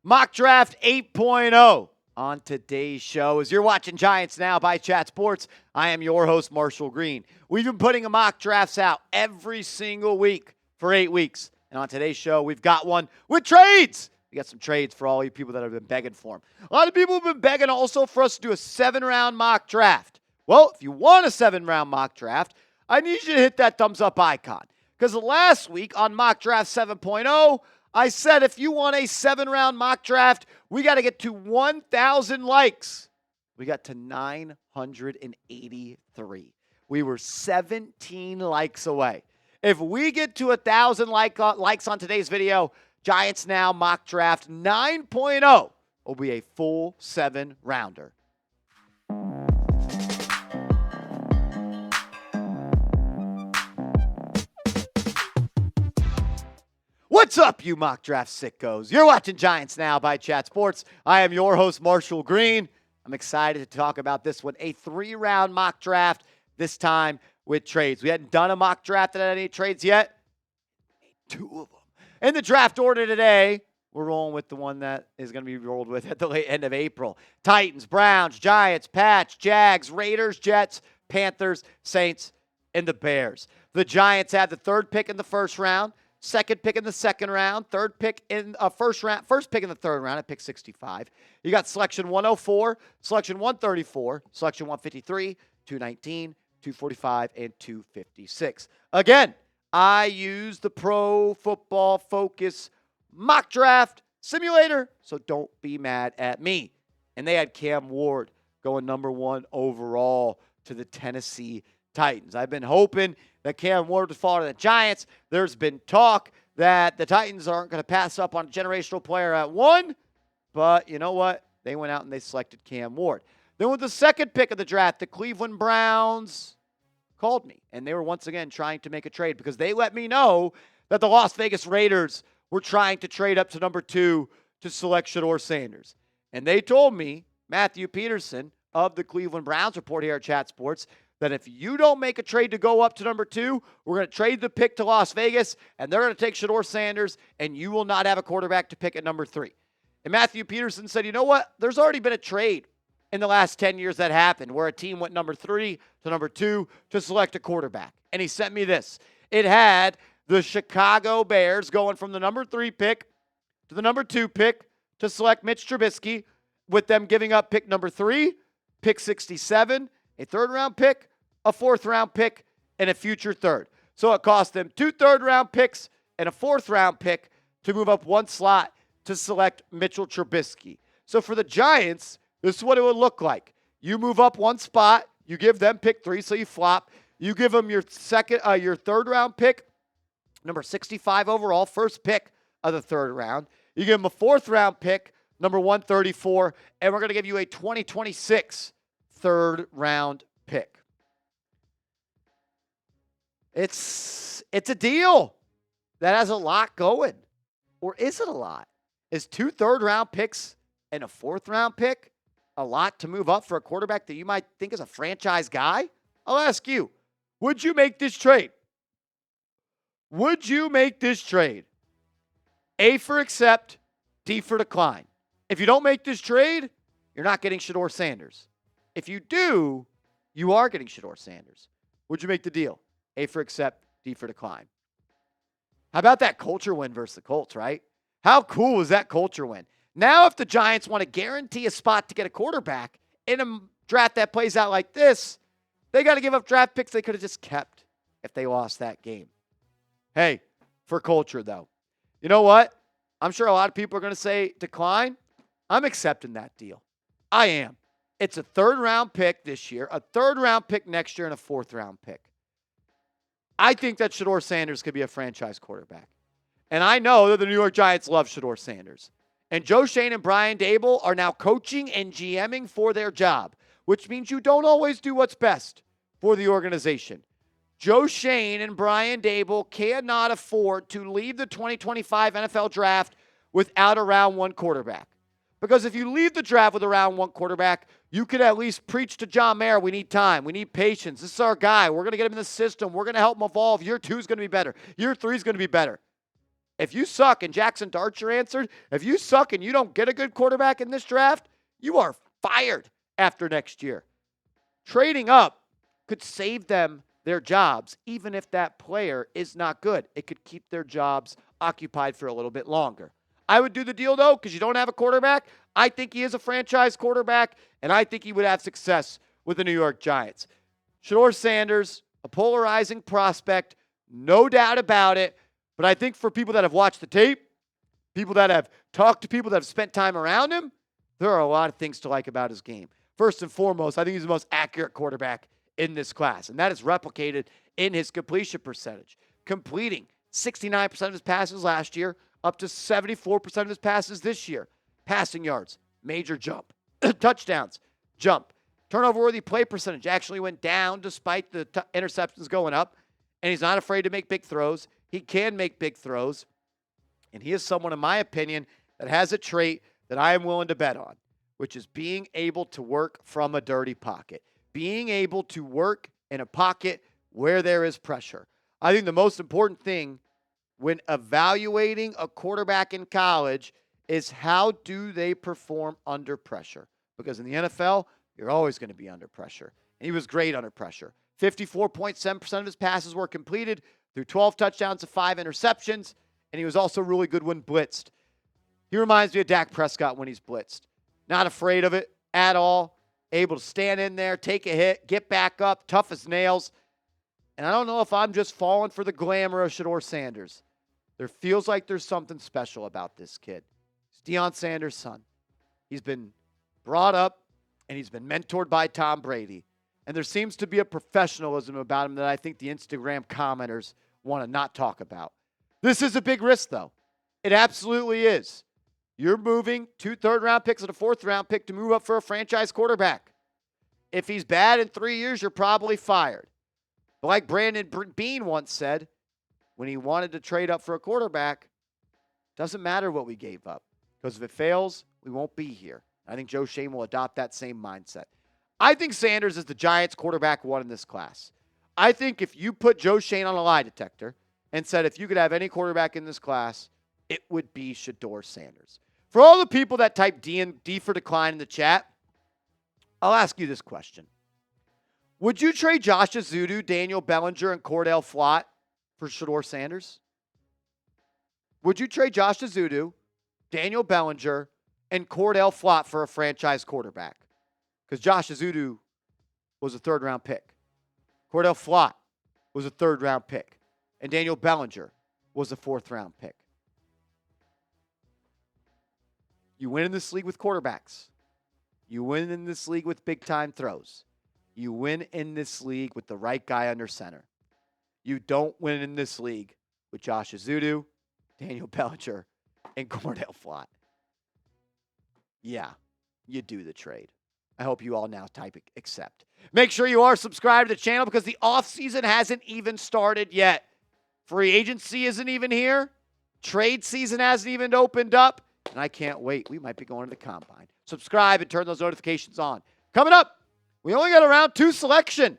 Mock Draft 8.0 on today's show. As you're watching Giants Now by Chat Sports, I am your host, Marshall Green. We've been putting mock drafts out every single week for 8 weeks. And on today's show, we've got one with trades. We got some trades for all you people that have been begging for them. A lot of people have been begging also for us to do a 7-round mock draft. Well, if you want a 7-round mock draft, I need you to hit that thumbs up icon. Because last week on Mock Draft 7.0, I said if you want a 7-round mock draft, we got to get to 1,000 likes. We got to 983. We were 17 likes away. If we get to 1,000 likes on today's video, Giants Now Mock Draft 9.0 will be a full 7-rounder. What's up, you mock draft sickos? You're watching Giants Now by Chat Sports. I am your host, Marshall Green. I'm excited to talk about this one, a 3-round mock draft, this time with trades. We hadn't done a mock draft that had any trades yet. 2 of them. In the draft order today, we're rolling with the one that is going to be rolled with at the late end of April. Titans, Browns, Giants, Pats, Jags, Raiders, Jets, Panthers, Saints, and the Bears. The Giants have the 3rd pick in the 1st round. 2nd pick in the 2nd round, 3rd pick in first pick in the 3rd round at pick 65. You got selection 104, selection 134, selection 153, 219, 245, and 256. Again, I use the Pro Football Focus mock draft simulator, so don't be mad at me. And they had Cam Ward going number 1 overall to the Tennessee Titans. I've been hoping that Cam Ward would fall to the Giants. There's been talk that the Titans aren't going to pass up on a generational player at 1, but you know what? They went out and they selected Cam Ward. Then with the 2nd pick of the draft, the Cleveland Browns called me, and they were once again trying to make a trade because they let me know that the Las Vegas Raiders were trying to trade up to number 2 to select Shedeur Sanders. And they told me, Matthew Peterson of the Cleveland Browns report here at Chat Sports, that if you don't make a trade to go up to number 2, we're going to trade the pick to Las Vegas, and they're going to take Shedeur Sanders, and you will not have a quarterback to pick at number 3. And Matthew Peterson said, you know what? There's already been a trade in the last 10 years that happened where a team went number 3 to number 2 to select a quarterback. And he sent me this. It had the Chicago Bears going from the number 3 pick to the number 2 pick to select Mitch Trubisky, with them giving up pick number 3, pick 67, a 3rd-round pick, a 4th-round pick, and a future 3rd. So it cost them 2 3rd-round picks and a 4th-round pick to move up 1 slot to select Mitchell Trubisky. So for the Giants, this is what it would look like. You move up 1 spot, you give them pick 3, so you flop. You give them your 3rd-round pick, number 65 overall, 1st pick of the 3rd round. You give them a 4th-round pick, number 134, and we're going to give you a 2026 3rd-round pick. It's a deal that has a lot going. Or is it a lot? Is 2 3rd-round picks and a 4th-round pick a lot to move up for a quarterback that you might think is a franchise guy? I'll ask you, would you make this trade? Would you make this trade? A for accept, D for decline. If you don't make this trade, you're not getting Shedeur Sanders. If you do, you are getting Shedeur Sanders. Would you make the deal? A for accept, D for decline. How about that culture win versus the Colts, right? How cool was that culture win? Now if the Giants want to guarantee a spot to get a quarterback in a draft that plays out like this, they got to give up draft picks they could have just kept if they lost that game. Hey, for culture, though, you know what? I'm sure a lot of people are going to say decline. I'm accepting that deal. I am. It's a 3rd-round pick this year, a 3rd-round pick next year, and a 4th-round pick. I think that Shedeur Sanders could be a franchise quarterback. And I know that the New York Giants love Shedeur Sanders. And Joe Schoen and Brian Daboll are now coaching and GMing for their job, which means you don't always do what's best for the organization. Joe Schoen and Brian Daboll cannot afford to leave the 2025 NFL Draft without a round 1 quarterback. Because if you leave the draft with a round 1 quarterback, you could at least preach to John Mayer, we need time, we need patience. This is our guy. We're going to get him in the system. We're going to help him evolve. Year 2 is going to be better. Year 3 is going to be better. If you suck, and Jackson Darcher answered, if you suck and you don't get a good quarterback in this draft, you are fired after next year. Trading up could save them their jobs, even if that player is not good. It could keep their jobs occupied for a little bit longer. I would do the deal, though, because you don't have a quarterback. I think he is a franchise quarterback, and I think he would have success with the New York Giants. Shedeur Sanders, a polarizing prospect, no doubt about it. But I think for people that have watched the tape, people that have talked to people that have spent time around him, there are a lot of things to like about his game. First and foremost, I think he's the most accurate quarterback in this class, and that is replicated in his completion percentage. Completing 69% of his passes last year, up to 74% of his passes this year. Passing yards, major jump. Touchdowns, jump. Turnover-worthy play percentage actually went down despite the interceptions going up, and he's not afraid to make big throws. He can make big throws, and he is someone, in my opinion, that has a trait that I am willing to bet on, which is being able to work from a dirty pocket, being able to work in a pocket where there is pressure. I think the most important thing when evaluating a quarterback in college is how do they perform under pressure? Because in the NFL, you're always going to be under pressure. And he was great under pressure. 54.7% of his passes were completed through 12 touchdowns to 5 interceptions, and he was also really good when blitzed. He reminds me of Dak Prescott when he's blitzed. Not afraid of it at all. Able to stand in there, take a hit, get back up, tough as nails. And I don't know if I'm just falling for the glamour of Shedeur Sanders. There feels like there's something special about this kid. He's Deion Sanders' son. He's been brought up, and he's been mentored by Tom Brady. And there seems to be a professionalism about him that I think the Instagram commenters want to not talk about. This is a big risk, though. It absolutely is. You're moving 2 third-round picks and a 4th-round pick to move up for a franchise quarterback. If he's bad in 3 years, you're probably fired. But like Brandon Beane once said, when he wanted to trade up for a quarterback, doesn't matter what we gave up. Because if it fails, we won't be here. I think Joe Schoen will adopt that same mindset. I think Sanders is the Giants' quarterback 1 in this class. I think if you put Joe Schoen on a lie detector and said if you could have any quarterback in this class, it would be Shedeur Sanders. For all the people that type D for decline in the chat, I'll ask you this question. Would you trade Josh Azudu, Daniel Bellinger, and Cordell Flott for Shedeur Sanders? Would you trade Josh Azudu, Daniel Bellinger, and Cordell Flott for a franchise quarterback? Because Josh Azudu was a 3rd-round pick. Cordell Flott was a 3rd-round pick. And Daniel Bellinger was a 4th-round pick. You win in this league with quarterbacks. You win in this league with big-time throws. You win in this league with the right guy under center. You don't win in this league with Josh Azudu, Daniel Bellinger, and Cordell Flott. Yeah, you do the trade. I hope you all now type accept. Make sure you are subscribed to the channel because the offseason hasn't even started yet. Free agency isn't even here. Trade season hasn't even opened up. And I can't wait. We might be going to the combine. Subscribe and turn those notifications on. Coming up, we only got a round 2 selection.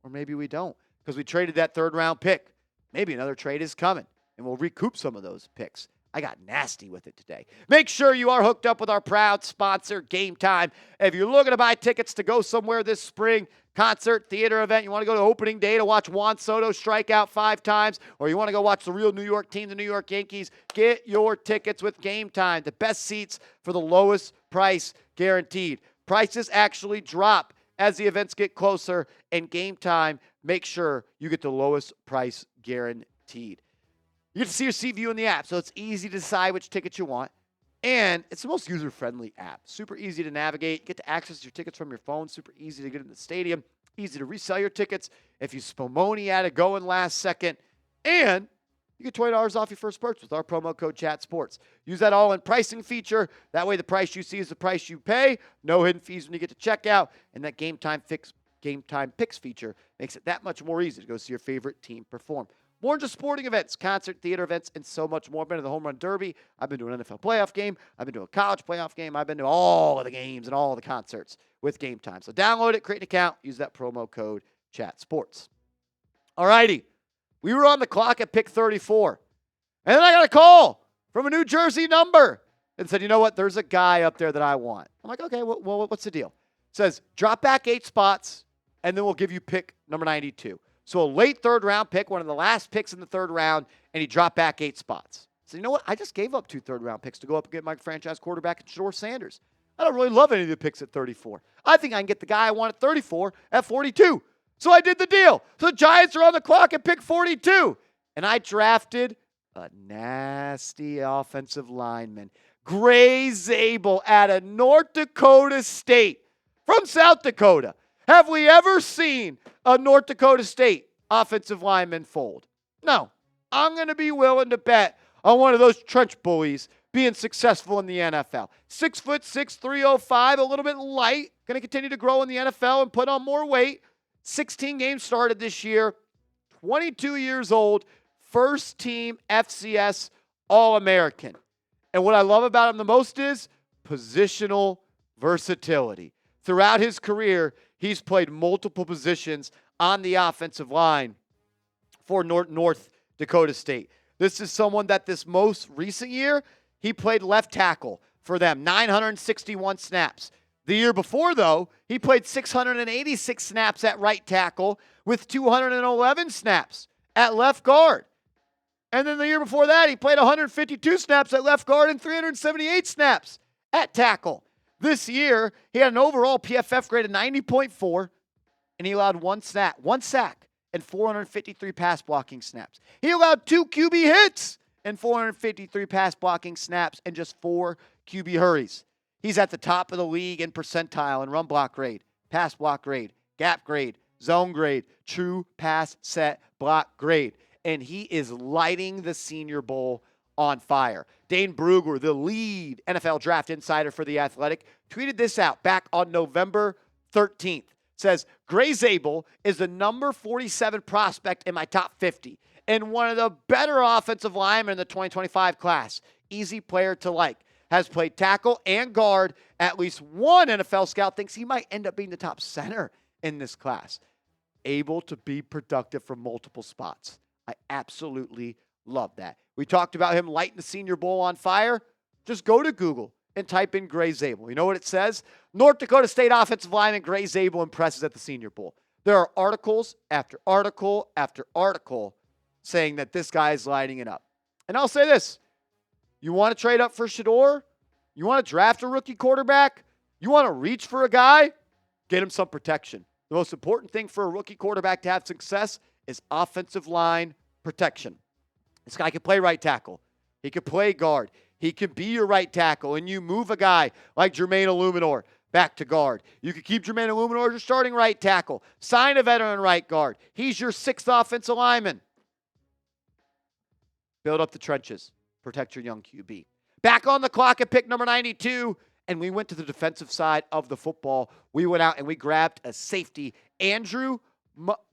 Or maybe we don't because we traded that 3rd-round pick. Maybe another trade is coming, and we'll recoup some of those picks. I got nasty with it today. Make sure you are hooked up with our proud sponsor, Game Time. If you're looking to buy tickets to go somewhere this spring, concert, theater event, you want to go to opening day to watch Juan Soto strike out 5 times, or you want to go watch the real New York team, the New York Yankees, get your tickets with Game Time. The best seats for the lowest price guaranteed. Prices actually drop as the events get closer, and Game Time makes sure you get the lowest price guaranteed. You get to see your seat view in the app, so it's easy to decide which tickets you want. And it's the most user-friendly app. Super easy to navigate. You get to access your tickets from your phone. Super easy to get in the stadium. Easy to resell your tickets if you spumoni at it going last second. And you get $20 off your first purchase with our promo code ChatSports. Use that all-in pricing feature. That way the price you see is the price you pay. No hidden fees when you get to checkout. And that Game Time Picks feature makes it that much more easy to go see your favorite team perform. More than just sporting events, concert, theater events, and so much more. I've been to the Home Run Derby. I've been to an NFL playoff game. I've been to a college playoff game. I've been to all of the games and all of the concerts with Game Time. So download it, create an account, use that promo code ChatSports. All righty. We were on the clock at pick 34. And then I got a call from a New Jersey number and said, you know what? There's a guy up there that I want. I'm like, okay, well what's the deal? It says, drop back 8 spots, and then we'll give you pick number 92. So a late third-round pick, one of the last picks in the third round, and he dropped back 8 spots. So you know what? I just gave up 2 third-round picks to go up and get my franchise quarterback in Shedeur Sanders. I don't really love any of the picks at 34. I think I can get the guy I want at 34 at 42. So I did the deal. So the Giants are on the clock at pick 42. And I drafted a nasty offensive lineman, Gray Zabel, out of North Dakota State from South Dakota. Have we ever seen a North Dakota State offensive lineman fold? No. I'm going to be willing to bet on one of those trench bullies being successful in the NFL. 6'6", 305, a little bit light. Going to continue to grow in the NFL and put on more weight. 16 games started this year. 22 years old. First team FCS All-American. And what I love about him the most is positional versatility. Throughout his career, he's played multiple positions on the offensive line for North Dakota State. This is someone that this most recent year, he played left tackle for them, 961 snaps. The year before, though, he played 686 snaps at right tackle with 211 snaps at left guard. And then the year before that, he played 152 snaps at left guard and 378 snaps at tackle. This year, he had an overall PFF grade of 90.4, and he allowed one sack, and 453 pass blocking snaps. He allowed 2 QB hits and 453 pass blocking snaps and just 4 QB hurries. He's at the top of the league in percentile in run block grade, pass block grade, gap grade, zone grade, true pass set block grade. And he is lighting the Senior Bowl on fire. Dane Brugler, the lead NFL draft insider for The Athletic, tweeted this out back on November 13th. Says, Gray Zabel is the number 47 prospect in my top 50 and one of the better offensive linemen in the 2025 class. Easy player to like. Has played tackle and guard. At least one NFL scout thinks he might end up being the top center in this class. Able to be productive from multiple spots. I absolutely love that. We talked about him lighting the Senior Bowl on fire. Just go to Google and type in Gray Zabel. You know what it says? North Dakota State offensive lineman Gray Zabel impresses at the Senior Bowl. There are articles after article after article saying that this guy is lighting it up. And I'll say this. You want to trade up for Shedeur? You want to draft a rookie quarterback? You want to reach for a guy? Get him some protection. The most important thing for a rookie quarterback to have success is offensive line protection. This guy can play right tackle. He can play guard. He can be your right tackle, and you move a guy like Jermaine Illuminor back to guard. You can keep Jermaine Illuminor as your starting right tackle. Sign a veteran right guard. He's your 6th offensive lineman. Build up the trenches. Protect your young QB. Back on the clock at pick number 92, and we went to the defensive side of the football. We went out and we grabbed a safety, Andrew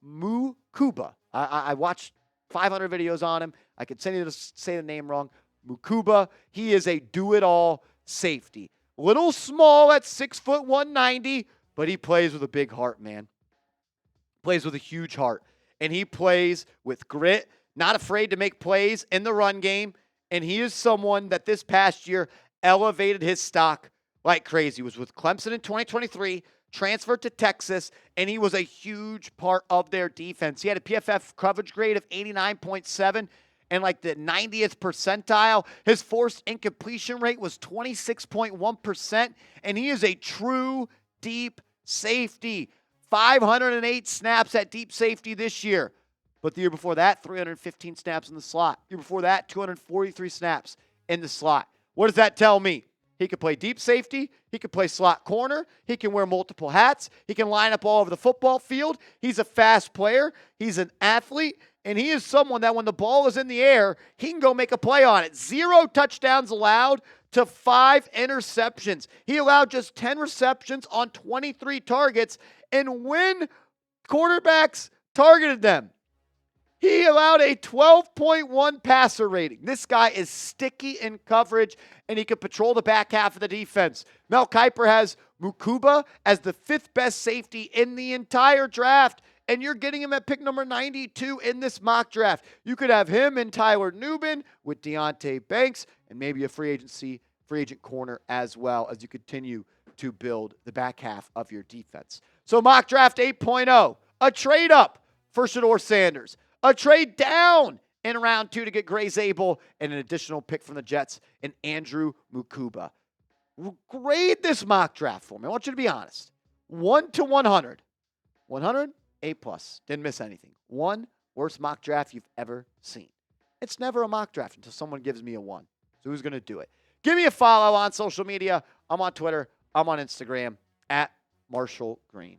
Mukuba. I watched 500 videos on him. I could send you to say the name wrong. Mukuba. He is a do-it-all safety. Little small at 6 foot 190, but he plays with a big heart, man. Plays with a huge heart. And he plays with grit, not afraid to make plays in the run game. And he is someone that this past year elevated his stock like crazy. He was with Clemson in 2023, transferred to Texas, and he was a huge part of their defense. He had a PFF coverage grade of 89.7 and like the 90th percentile. His forced incompletion rate was 26.1%, and he is a true deep safety. 508 snaps at deep safety this year. But the year before that, 315 snaps in the slot. The year before that, 243 snaps in the slot. What does that tell me? He can play deep safety. He can play slot corner. He can wear multiple hats. He can line up all over the football field. He's a fast player. He's an athlete. And he is someone that when the ball is in the air, he can go make a play on it. 0 touchdowns allowed to 5 interceptions. He allowed just 10 receptions on 23 targets. And when quarterbacks targeted them, he allowed a 12.1 passer rating. This guy is sticky in coverage, and he can patrol the back half of the defense. Mel Kiper has Mukuba as the 5th best safety in the entire draft, and you're getting him at pick number 92 in this mock draft. You could have him and Tyler Nubin with Deonte Banks and maybe a free agent corner as well as you continue to build the back half of your defense. So mock draft 8.0, a trade up for Shedeur Sanders, a trade down in round 2 to get Gray Zabel, and an additional pick from the Jets and Andrew Mukuba. Grade this mock draft for me. I want you to be honest. 1 to 100. 100, A+. Didn't miss anything. 1, worst mock draft you've ever seen. It's never a mock draft until someone gives me a 1. So who's going to do it? Give me a follow on social media. I'm on Twitter. I'm on Instagram at @MarshallGreen_.